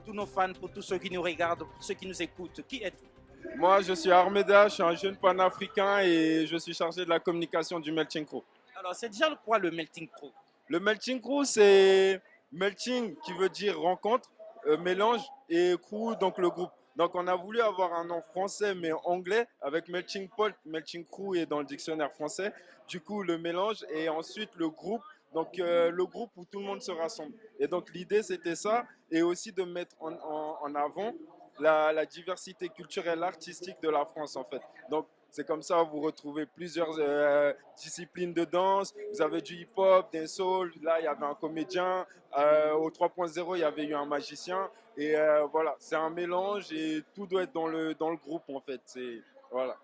tous nos fans, pour tous ceux qui nous regardent, pour ceux qui nous écoutent, qui êtes-vous? Moi, je suis Armeda, je suis un jeune panafricain et je suis chargé de la communication du Melting Crew. Alors, c'est déjà quoi le Melting Crew? Le Melting Crew, c'est melting qui veut dire rencontre, mélange et crew, donc le groupe. Donc on a voulu avoir un nom français mais anglais avec Melting Pot, Melting Crew est dans le dictionnaire français. Du coup le mélange et ensuite le groupe. Donc le groupe où tout le monde se rassemble. Et donc l'idée c'était ça et aussi de mettre en avant la diversité culturelle artistique de la France en fait. Donc c'est comme ça, vous retrouvez plusieurs disciplines de danse. Vous avez du hip-hop, des soul. Là, il y avait un comédien. Au 3.0, il y avait eu un magicien. Et voilà, c'est un mélange et tout doit être dans le groupe, en fait. Voilà.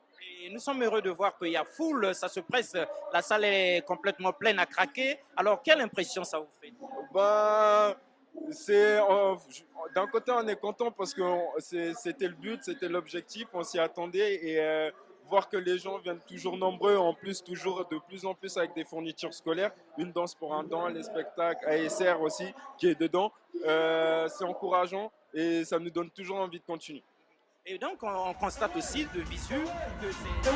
Et nous sommes heureux de voir qu'il y a foule, ça se presse, la salle est complètement pleine à craquer. Alors, quelle impression ça vous fait? Ben, c'est, d'un côté, on est content parce que c'était le but, c'était l'objectif, on s'y attendait. Et voir que les gens viennent toujours nombreux, en plus toujours de plus en plus avec des fournitures scolaires, une danse pour un don, les spectacles, ASR aussi qui est dedans, c'est encourageant et ça nous donne toujours envie de continuer. Et donc, on constate aussi de visu que c'est...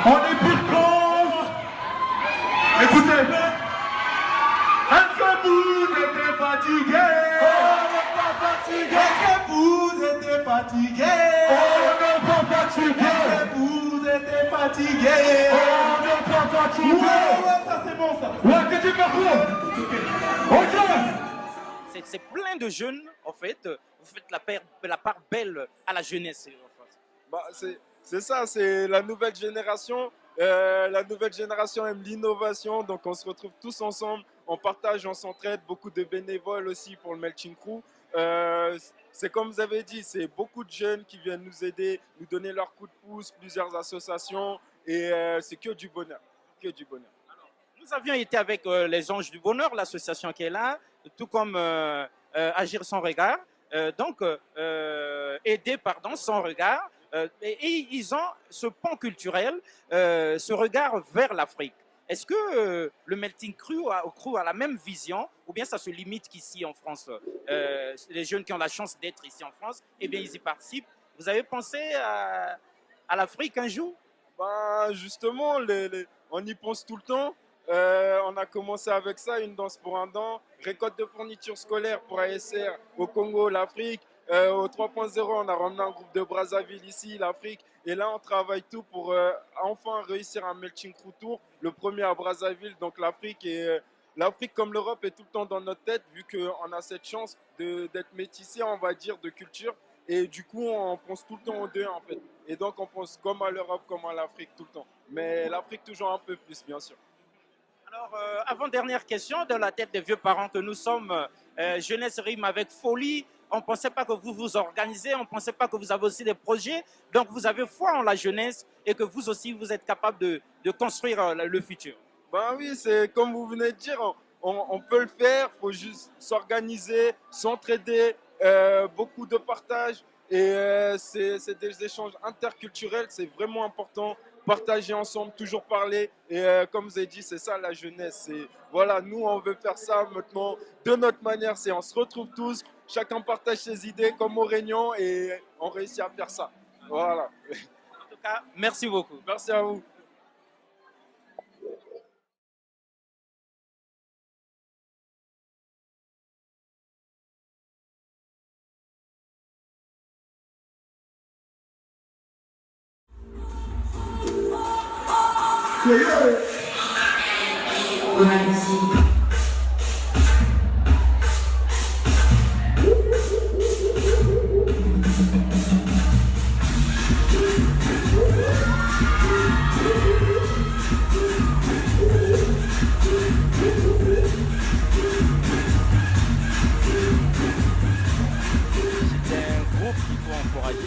On est pire cause. Écoutez, est-ce que vous êtes fatigué? On n'est pas fatigué. Est-ce que vous êtes fatigué? On n'est pas fatigué. Est-ce que vous êtes fatigué? On n'est pas fatigué. Ouais, ça c'est bon ça. Ouais, que tu me C'est plein de jeunes, en fait. Vous faites la part belle à la jeunesse. Bah, c'est ça, c'est la nouvelle génération. La nouvelle génération aime l'innovation, donc on se retrouve tous ensemble, on partage, on s'entraide, beaucoup de bénévoles aussi pour le Melting Crew. C'est comme vous avez dit, c'est beaucoup de jeunes qui viennent nous aider, nous donner leur coup de pouce, plusieurs associations, et c'est que du bonheur, que du bonheur. Alors, nous avions été avec les Anges du Bonheur, l'association qui est là, tout comme Agir sans regard, aider, pardon, sans regard. Et ils ont ce pan culturel, ce regard vers l'Afrique. Est-ce que le Melting Crew a la même vision ou bien ça se limite qu'ici en France? Les jeunes qui ont la chance d'être ici en France, eh bien ils y participent. Vous avez pensé à l'Afrique un jour? Ben, justement, on y pense tout le temps. On a commencé avec ça, une danse pour un don, récolte de fournitures scolaires pour ASR au Congo, l'Afrique. Au 3.0, on a ramené un groupe de Brazzaville ici, l'Afrique. Et là, on travaille tout pour enfin réussir un Melting Crew Tour, le premier à Brazzaville, donc l'Afrique. Et l'Afrique, comme l'Europe, est tout le temps dans notre tête, vu qu'on a cette chance d'être métissé, on va dire, de culture. Et du coup, on pense tout le temps aux deux, en fait. Et donc, on pense comme à l'Europe, comme à l'Afrique, tout le temps. Mais l'Afrique, toujours un peu plus, bien sûr. Alors, avant-dernière question, dans la tête des vieux parents que nous sommes, jeunesse rime avec folie. On ne pensait pas que vous vous organisez, on ne pensait pas que vous avez aussi des projets. Donc, vous avez foi en la jeunesse et que vous aussi, vous êtes capable de construire le futur. Ben oui, c'est comme vous venez de dire, on peut le faire, il faut juste s'organiser, s'entraider, beaucoup de partage. Et c'est des échanges interculturels, c'est vraiment important. Partager ensemble, toujours parler. Et comme vous avez dit, c'est ça la jeunesse. Voilà, nous, on veut faire ça maintenant de notre manière. On se retrouve tous, chacun partage ses idées comme au Réunion et on réussit à faire ça. Voilà. En tout cas, merci beaucoup. Merci à vous.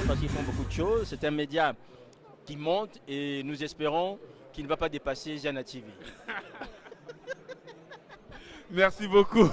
Parce qu'ils font beaucoup de choses. C'est un média qui monte et nous espérons qu'il ne va pas dépasser Jana TV. Merci beaucoup.